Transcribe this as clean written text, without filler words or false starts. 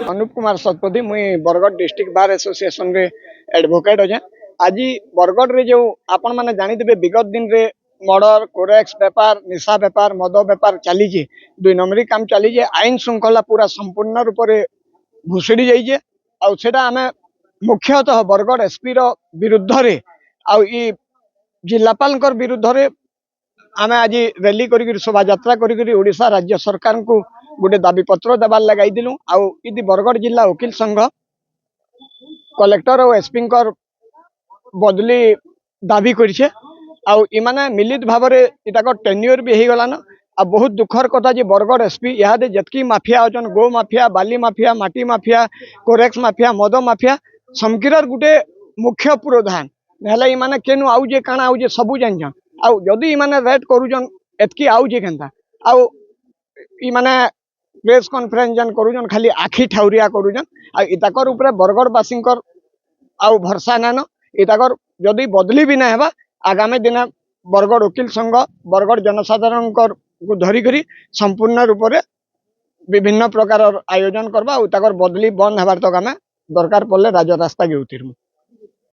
अनुप कुमार शतपथी मुई Bargarh district bar association रे advocate अच्छे। आज बरगढ़ रे जो आपण मैंने जानीते विगत दिन रे मर्डर कोरेक्स बेपार निशा बेपार मद बेपार चली 2 नंबरी काम चली आईन श्रृंखला पूरा संपूर्ण रूप से भुसुड़ी जाइए आम मुख्यतः बरगढ़ एसपी विरुद्ध रे जिलापाल विरुद्ध रे आम आज रैली कर शोभा यात्रा करिसा राज्य सरकार को गोटे दाबी पत्र देवार लगाई आदि बरगढ़ जिला वकिल संघ कलेक्टर और एसपी बदली दाबी करे आने मिलित भाव में टेन्यूर भी हो गलान आ बहुत दुखर कथा जी बरगढ़ एसपी इहादे जतकी माफिया अच्छा गो माफिया बाली माफिया माटी माफिया कोरेक्स माफिया मद माफिया समकीर गोटे मुख्य प्रधान हेल्ला माने केनु आउजे काना आउजे सबू जान आदि माने रेड करुजन एतकी आउजे केनता आउ माने प्रेस कॉन्फ्रेंस जन करुजन खाली आखि ठाउरिया करुजन आकर ऊपर बरगढ़वासी आउ भरसा नान इताकर जदि बदली भी ना हेबा आगामी दिन बरगढ़ वकिल संघ बरगढ़ जनसाधारण को धरिकी संपूर्ण रूप से विभिन्न प्रकार आयोजन करवा बदली बंद हबार तक आम दरकार पड़े राजरास्ता के उतरमु।